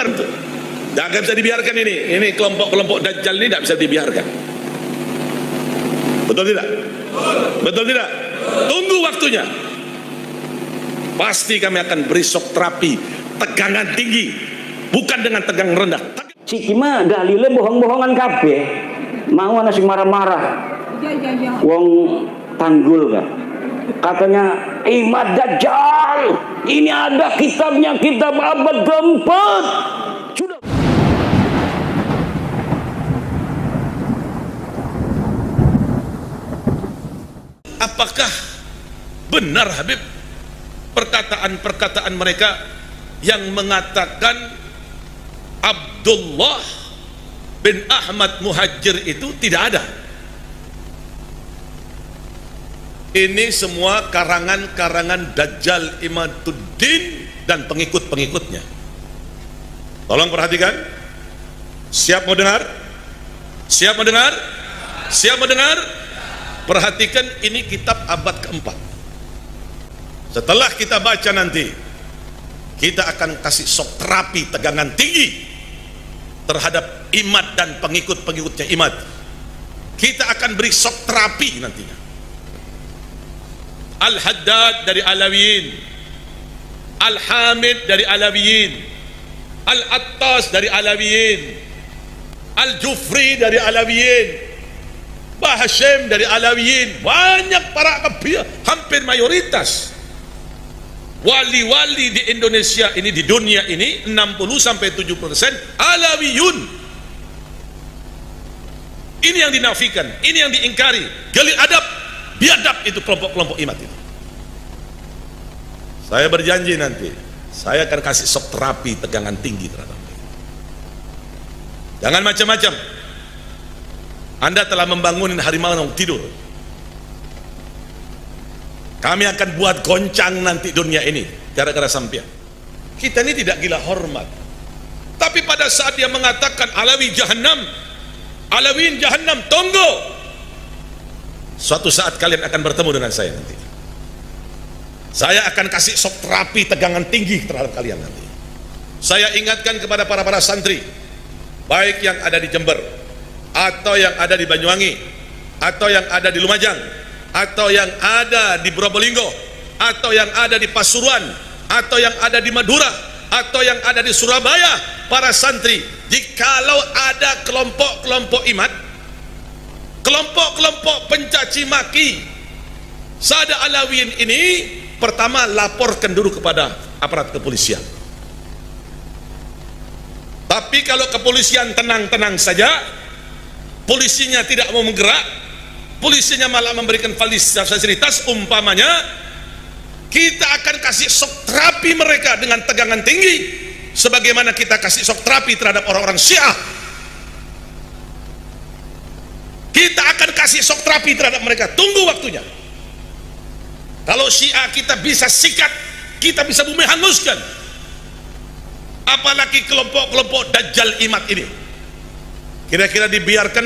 Sabar tuh. Jangan bisa dibiarkan ini. Ini kelompok-kelompok Dajjal ini tidak bisa dibiarkan. Betul tidak? Betul tidak? Tunggu waktunya. Pasti kami akan beri shock terapi, tegangan tinggi, bukan dengan tegangan rendah. Ciki mah dalile bohong-bohongan kabeh. Mau ana sing marah-marah. Wong Tanggul kan. Katanya Imad Dajjal. Ini ada kitabnya, kitab abad keempat. Sudah. Apakah benar Habib perkataan-perkataan mereka yang mengatakan Abdullah bin Ahmad Muhajir itu tidak ada? Ini semua karangan-karangan Dajjal Imaduddin dan pengikut-pengikutnya. Tolong perhatikan. Siap mau dengar? Siap mau dengar? Siap mau dengar? Perhatikan, ini kitab abad keempat. Setelah kita baca nanti, kita akan kasih shock terapi tegangan tinggi terhadap Imad dan pengikut-pengikutnya Imad. Kita akan beri shock terapi nantinya. Al-Haddad dari Alawiyin, Al-Hamid dari Alawiyin, Al-Attas dari Alawiyin, Al-Jufri dari Alawiyin, Bah Hashim dari Alawiyin. Banyak para kabir, hampir mayoritas wali-wali di Indonesia ini, di dunia ini 60-70% Alawiyun. Ini yang dinafikan, ini yang diingkari. Gali adab, biadab itu kelompok-kelompok Imad itu. Saya berjanji nanti saya akan kasih shock terapi tegangan tinggi terhadap mereka. Jangan macam-macam. Anda telah membangunin harimau yang tidur. Kami akan buat goncang nanti dunia ini gara-gara sampean. Kita ini tidak gila hormat. Tapi pada saat dia mengatakan Alawi Jahannam, Alawiyin Jahannam, tunggu. Suatu saat kalian akan bertemu dengan saya nanti. Saya akan kasih shock terapi tegangan tinggi terhadap kalian nanti. Saya ingatkan kepada para santri, baik yang ada di Jember, atau yang ada di Banyuwangi, atau yang ada di Lumajang, atau yang ada di Probolinggo, atau yang ada di Pasuruan, atau yang ada di Madura, atau yang ada di Surabaya, para santri, jikalau ada kelompok-kelompok Imad, kelompok-kelompok pencaci maki Sada Alawiyin ini, pertama laporkan dulu kepada aparat kepolisian. Tapi kalau kepolisian tenang-tenang saja, polisinya tidak mau menggerak, polisinya malah memberikan fasilitas, umpamanya kita akan kasih shock terapi mereka dengan tegangan tinggi sebagaimana kita kasih shock terapi terhadap orang-orang Syiah. Kita akan kasih shock terapi terhadap mereka. Tunggu waktunya. Kalau Syiah kita bisa sikat, kita bisa bumi hanguskan, apalagi kelompok-kelompok Dajjal Imad ini. Kira-kira dibiarkan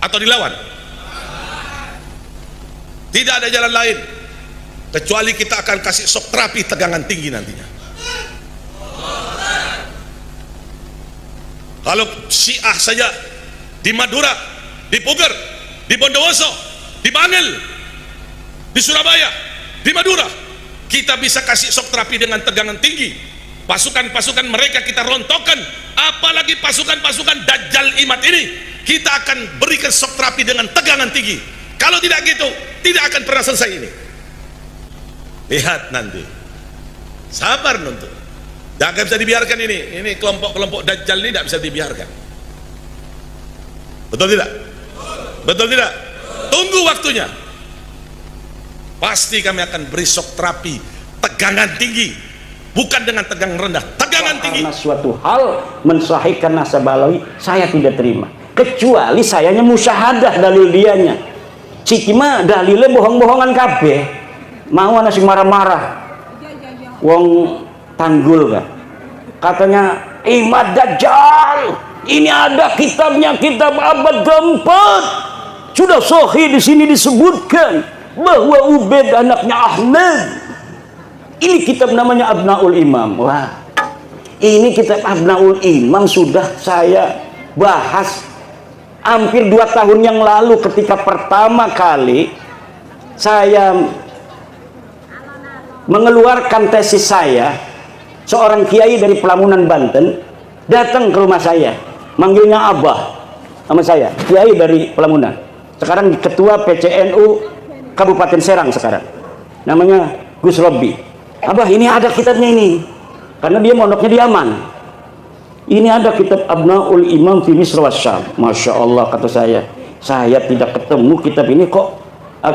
atau dilawan? Tidak ada jalan lain kecuali kita akan kasih shock terapi tegangan tinggi nantinya. Kalau Syiah saja di Madura, di Puger, di Bondowoso, di Bangil, di Surabaya, di Madura, kita bisa kasih shock terapi dengan tegangan tinggi. Pasukan-pasukan mereka kita rontokkan, apalagi pasukan-pasukan Dajjal Imad ini kita akan berikan shock terapi dengan tegangan tinggi. Kalau tidak gitu, tidak akan pernah selesai ini. Lihat nanti. Sabar nonton. Jangan bisa dibiarkan ini. Ini kelompok-kelompok Dajjal ini tidak bisa dibiarkan. Betul tidak? Betul tidak? Tunggu waktunya. Pasti kami akan beri shock terapi tegangan tinggi, bukan dengan tegangan rendah, tegangan tinggi. Karena suatu hal mensahihkan nasab Alawi, saya tidak terima. Kecuali sayanya musyahadah dalil dianya. Ciki mah dalilnya bohong-bohongan kabeh. Mau ana sing marah-marah. Wong Tanggul kan. Katanya Imad Dajjal. Ini ada kitabnya, kitab abad keempat. Sudah sahih di sini disebutkan bahwa Ubaid anaknya Ahmad. Ini kitab namanya Abnaul Imam. Wah, Ini kitab Abnaul Imam sudah saya bahas hampir 2 tahun yang lalu ketika pertama kali saya mengeluarkan tesis saya. Seorang kiai dari Pelamunan, Banten datang ke rumah saya, manggilnya Abah sama saya, kiai dari Pelamunan, sekarang ketua PCNU Kabupaten Serang sekarang, namanya Gus Robi. Abah, ini ada kitabnya ini, karena dia mondoknya di Yaman. Ini ada kitab Abnaul Imam fi Misr wa Syam. Masya Allah, kata saya tidak ketemu kitab ini, kok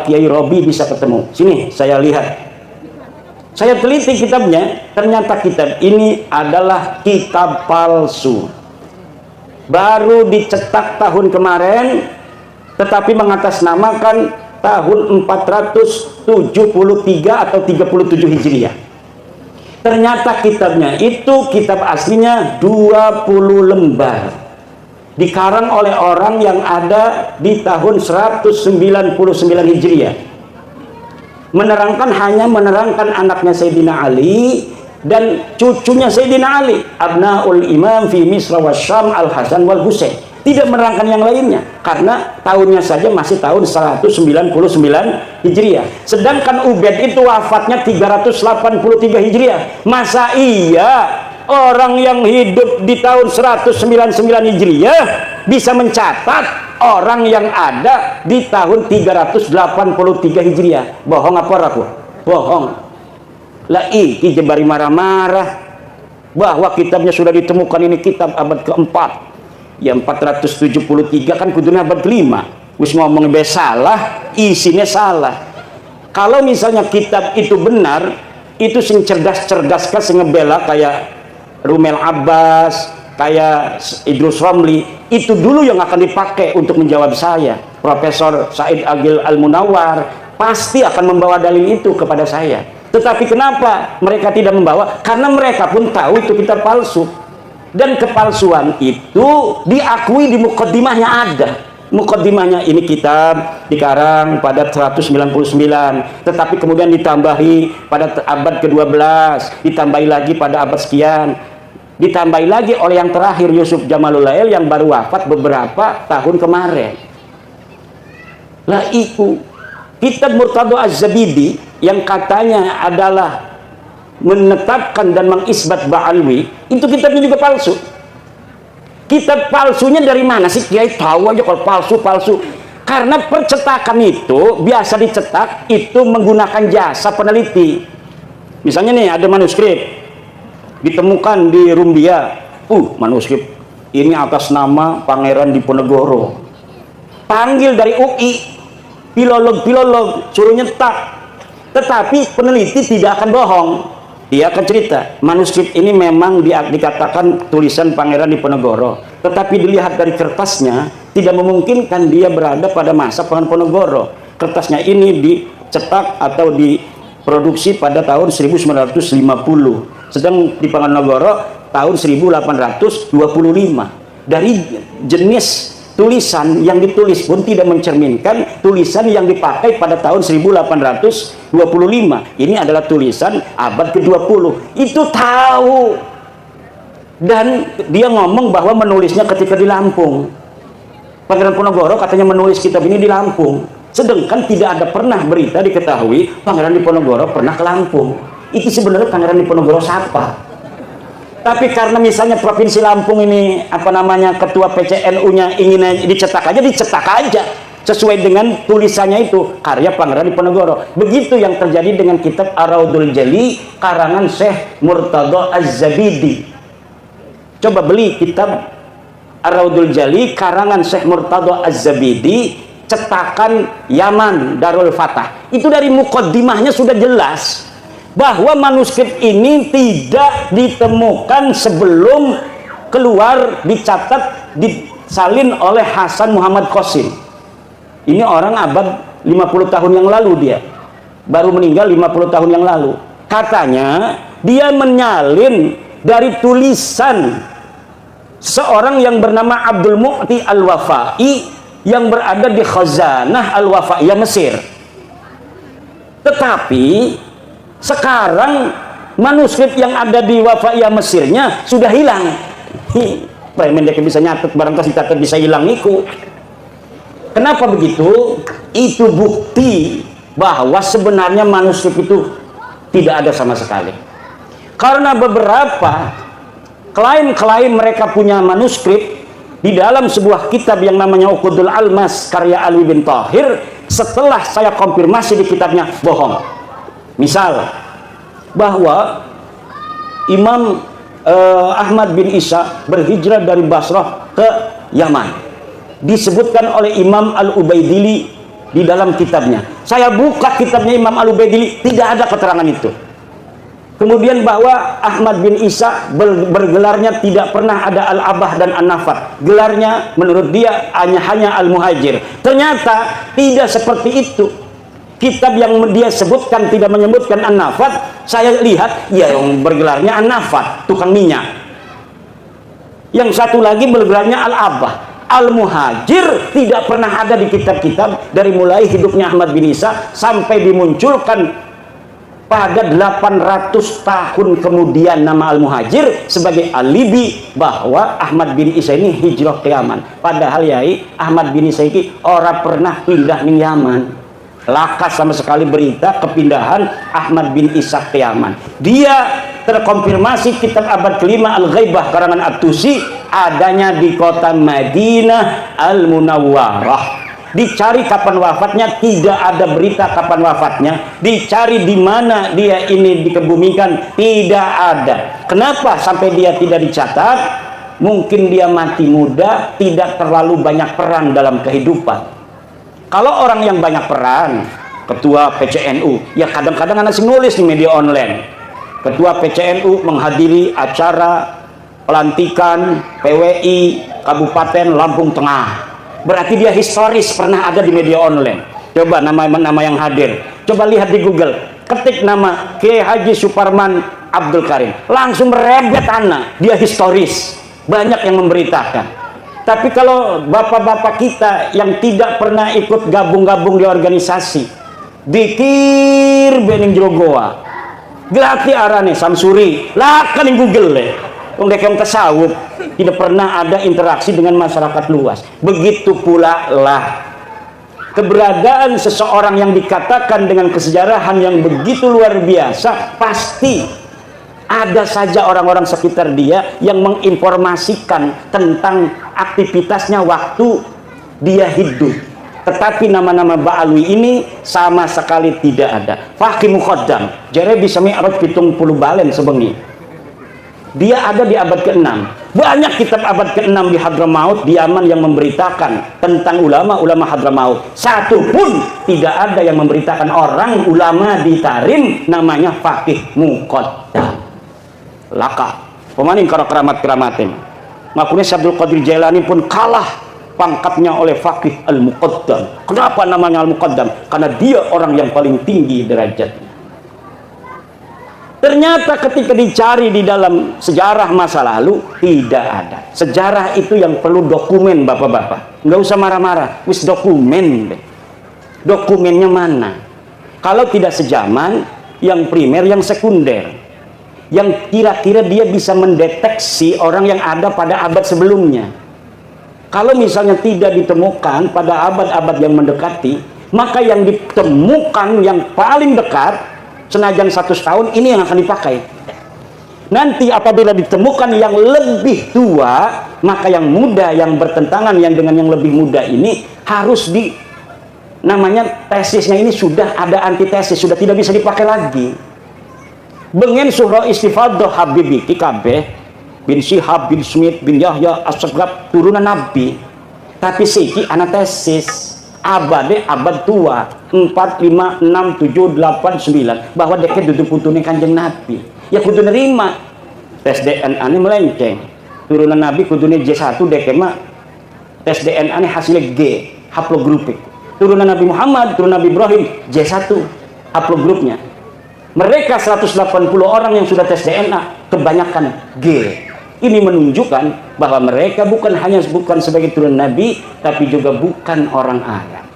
Kiai Robi bisa ketemu. Sini saya lihat, saya teliti kitabnya, ternyata kitab ini adalah kitab palsu, baru dicetak tahun kemarin, tetapi mengatasnamakan tahun 473 atau 37 Hijriah. Ternyata kitabnya itu kitab aslinya 20 lembar, dikarang oleh orang yang ada di tahun 199 Hijriah, hanya menerangkan anaknya Sayyidina Ali dan cucunya Sayyidina Ali, Abnaul Imam fi Misr wa Syam Al-Hasan wal Husain. Tidak menerangkan yang lainnya, karena tahunnya saja masih tahun 199 Hijriah. Sedangkan Ubaid itu wafatnya 383 Hijriah. Masa iya orang yang hidup di tahun 199 Hijriah bisa mencatat orang yang ada di tahun 383 Hijriah? Bohong apa ragu? Bohong. Lah iki jebari marah-marah bahwa kitabnya sudah ditemukan, ini kitab abad keempat. Ya 473 kan kudunya abad kelima. Wis ngomong salah, isinya salah. Kalau misalnya kitab itu benar, itu sing cerdas-cerdas kan sing ngebela kayak Rumel Abbas, kayak Idrus Romli, itu dulu yang akan dipakai untuk menjawab saya. Profesor Said Agil Al-Munawar pasti akan membawa dalil itu kepada saya. Tetapi kenapa mereka tidak membawa? Karena mereka pun tahu itu kitab palsu. Dan kepalsuan itu diakui di mukaddimahnya ada. Mukaddimahnya ini kitab dikarang pada 199, tetapi kemudian ditambahi pada abad ke-12, ditambahi lagi pada abad sekian, ditambahi lagi oleh yang terakhir Yusuf Jamalul Lail yang baru wafat beberapa tahun kemarin. Lah itu kitab Murtadha Az-Zabidi yang katanya adalah menetapkan dan mengisbat Ba'alwi, itu kitabnya juga palsu. Kitab palsunya dari mana sih? Kiai tahu aja kalau palsu-palsu. Karena percetakan itu biasa dicetak itu menggunakan jasa peneliti. Misalnya nih ada manuskrip ditemukan di Rumbia, manuskrip ini atas nama Pangeran Diponegoro. Panggil dari UI, filolog suruh nyetak. Tetapi peneliti tidak akan bohong. Dia akan cerita, manuskrip ini memang dikatakan tulisan Pangeran Diponegoro, tetapi dilihat dari kertasnya tidak memungkinkan dia berada pada masa Pangeran Diponegoro. Kertasnya ini dicetak atau diproduksi pada tahun 1950, sedang di Diponegoro tahun 1825. Dari jenis tulisan yang ditulis pun tidak mencerminkan tulisan yang dipakai pada tahun 1825. Ini adalah tulisan abad ke-20. Itu tahu. Dan dia ngomong bahwa menulisnya ketika di Lampung. Pangeran Diponegoro katanya menulis kitab ini di Lampung. Sedangkan tidak ada pernah berita diketahui Pangeran Diponegoro pernah ke Lampung. Itu sebenarnya Pangeran Diponegoro siapa? Tapi karena misalnya Provinsi Lampung ini ketua PCNU-nya ingin dicetak aja sesuai dengan tulisannya itu karya Pangeran Diponegoro. Begitu yang terjadi dengan kitab Ar-Raudul Jali karangan Syekh Murtadha Az-Zabidi. Coba beli kitab Ar-Raudul Jali karangan Syekh Murtadha Az-Zabidi, cetakan Yaman Darul Fatah. Itu dari mukaddimahnya sudah jelas bahwa manuskrip ini tidak ditemukan sebelum keluar, dicatat, disalin oleh Hasan Muhammad Qasim. Ini orang abad 50 tahun yang lalu, dia baru meninggal 50 tahun yang lalu. Katanya dia menyalin dari tulisan seorang yang bernama Abdul Mu'ti Al-Wafai yang berada di Khazanah Al-Wafaiyah Mesir. Tetapi sekarang manuskrip yang ada di Wafaiyah Mesirnya sudah hilang. Premen dia bisa nyatet, barangkali dicatat bisa hilang iku. Kenapa begitu? Itu bukti bahwa sebenarnya manuskrip itu tidak ada sama sekali. Karena beberapa klaim mereka punya manuskrip di dalam sebuah kitab yang namanya Uqudul Almas karya Alwi bin Thahir, setelah saya konfirmasi di kitabnya bohong. Misal bahwa Imam Ahmad bin Isa berhijrah dari Basrah ke Yaman, disebutkan oleh Imam Al-Ubaidili di dalam kitabnya. Saya buka kitabnya Imam Al-Ubaidili, tidak ada keterangan itu. Kemudian bahwa Ahmad bin Isa bergelarnya tidak pernah ada Al-Abah dan An-Nafat, gelarnya menurut dia hanya Al-Muhajir. Ternyata tidak seperti itu. Kitab yang dia sebutkan tidak menyebutkan An-Nafat. Saya lihat ya yang bergelarnya An-Nafat, tukang minyak. Yang satu lagi bergelarnya Al-Abah. Al-Muhajir tidak pernah ada di kitab-kitab dari mulai hidupnya Ahmad bin Isa sampai dimunculkan pada 800 tahun kemudian nama Al-Muhajir sebagai alibi bahwa Ahmad bin Isa ini hijrah ke Yaman. Padahal yai Ahmad bin Isa ini orang pernah pindah ke Yaman. Lakas sama sekali berita kepindahan Ahmad bin Isa ke Yaman. Dia terkonfirmasi kitab abad kelima Al-Ghaibah karangan At-Tusi adanya di kota Madinah Al-Munawwarah. Dicari kapan wafatnya, tidak ada berita kapan wafatnya. Dicari di mana dia ini dikebumikan, tidak ada. Kenapa sampai dia tidak dicatat? Mungkin dia mati muda, tidak terlalu banyak peran dalam kehidupan. Kalau orang yang banyak peran, ketua PCNU, ya kadang-kadang anak nulis di media online. Ketua PCNU menghadiri acara pelantikan PWI Kabupaten Lampung Tengah. Berarti dia historis pernah ada di media online. Coba nama yang hadir. Coba lihat di Google. Ketik nama Kiai Haji Suparman Abdul Karim. Langsung merebet anak. Dia historis. Banyak yang memberitakan. Tapi kalau bapak-bapak kita yang tidak pernah ikut gabung-gabung di organisasi, dikir bening jogoa, gelati arane Samsuri, lakan yang Google le, yang kesawut, tidak pernah ada interaksi dengan masyarakat luas. Begitu pula lah keberadaan seseorang yang dikatakan dengan kesejarahan yang begitu luar biasa, pasti ada saja orang-orang sekitar dia yang menginformasikan tentang aktivitasnya waktu dia hidup. Tetapi nama-nama Ba'alwi ini sama sekali tidak ada. Faqih Muqaddam jare bisa mi'raj 70 balen sebengi. Dia ada di abad ke-6. Banyak kitab abad ke-6 di Hadramaut, di Yaman yang memberitakan tentang ulama-ulama Hadramaut. Satu pun tidak ada yang memberitakan orang ulama di Tarim namanya Faqih Muqaddam. Laka pemaning karo keramat-keramatin. Makanya Abdul Qadir Jailani pun kalah pangkatnya oleh Faqih Al-Muqaddam. Kenapa namanya Al-Muqaddam? Karena dia orang yang paling tinggi derajatnya. Ternyata ketika dicari di dalam sejarah masa lalu tidak ada. Sejarah itu yang perlu dokumen, bapak-bapak. Nggak usah marah-marah, wis dokumen deh. Dokumennya mana? Kalau tidak sejaman, yang primer, yang sekunder, yang kira-kira dia bisa mendeteksi orang yang ada pada abad sebelumnya. Kalau misalnya tidak ditemukan pada abad-abad yang mendekati, maka yang ditemukan yang paling dekat, senajan 100 tahun, ini yang akan dipakai. Nanti apabila ditemukan yang lebih tua, maka yang muda, yang bertentangan yang dengan yang lebih muda ini harus namanya tesisnya ini sudah ada antitesis, sudah tidak bisa dipakai lagi. Bengen surah istifadah Habibi Kikabeh bin Syihab bin Smith bin Yahya As-Sagrab turunan Nabi, tapi siki anatesis abad tua 4, 5, 6, 7, 8, 9 bahwa deket duduk putune Kanjeng Nabi. Ya kudu nerima tes DNA ini melenceng, turunan Nabi kudune J1, deket mah tes DNA ini hasilnya G, haplogrupik. Turunan Nabi Muhammad, turunan Nabi Ibrahim J1 haplogrupnya. Mereka 180 orang yang sudah tes DNA kebanyakan G. Ini menunjukkan bahwa mereka bukan sebagai turunan Nabi, tapi juga bukan orang Arab.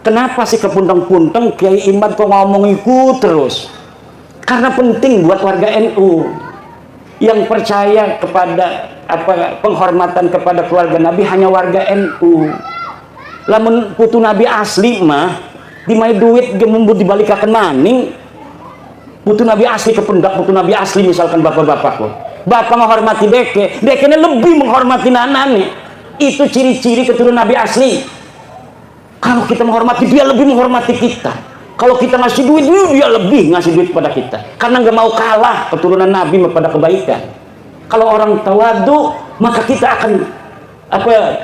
Kenapa sih kepuntang-puntang Kiai Imad kok ngomong ikut terus? Karena penting buat warga NU yang percaya kepada penghormatan kepada keluarga Nabi hanya warga NU. Lamun putu Nabi asli mah dimai duit gemembut dibalikakan maning. Putu Nabi asli kependak putu Nabi asli misalkan bapak-bapakku. Bapak menghormati dekenya lebih menghormati nanane. Itu ciri-ciri keturunan Nabi asli. Kalau kita menghormati dia lebih menghormati kita. Kalau kita ngasih duit dia lebih ngasih duit kepada kita. Karena nggak mau kalah keturunan Nabi pada kebaikan. Kalau orang tawadu maka kita akan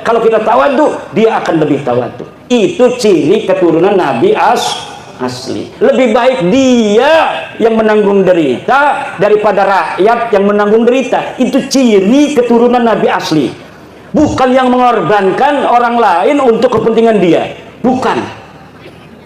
kalau kita tawadu dia akan lebih tawadu. Itu ciri keturunan Nabi asli. Lebih baik dia yang menanggung derita daripada rakyat yang menanggung derita. Itu ciri keturunan Nabi asli. Bukan yang mengorbankan orang lain untuk kepentingan dia. Bukan.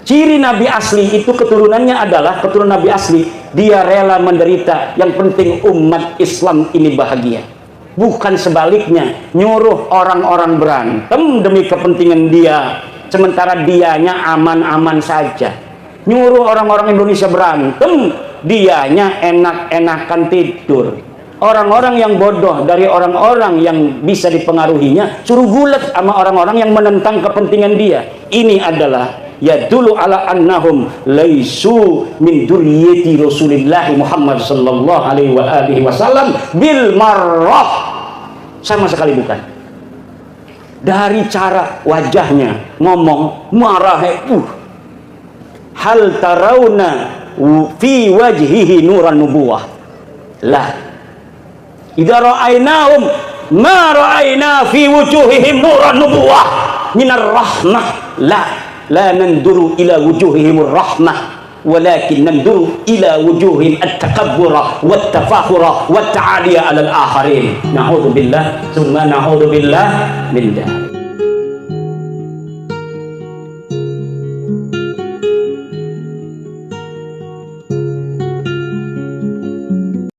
Ciri Nabi asli itu keturunannya adalah keturunan Nabi asli. Dia rela menderita. Yang penting umat Islam ini bahagia. Bukan sebaliknya. Nyuruh orang-orang berantem demi kepentingan dia. Sementara dianya aman-aman saja. Nyuruh orang-orang Indonesia berantem. Dianya enak-enakan tidur. Orang-orang yang bodoh dari orang-orang yang bisa dipengaruhinya suruh gulat sama orang-orang yang menentang kepentingan dia. Ini adalah yadullu ala annahum laisu min dzurriyyati Rasulillah Muhammad sallallahu alaihi wasallam bil marrah. Sama sekali bukan. Dari cara wajahnya ngomong marah hal tarawna fi wajhihi nuran nubuwah. Lah idza ra'ainahum ma ra'aina fi wujuhihim nuran nubuwah minar rahmah. La nanduru ila wujuhihim rahmah walakin nanduru ila wujuhihim at-takabbura wat-tafakhura wat-ta'aliya 'ala al-akharin. Na'udzubillah summa na'udzubillah min dzalik.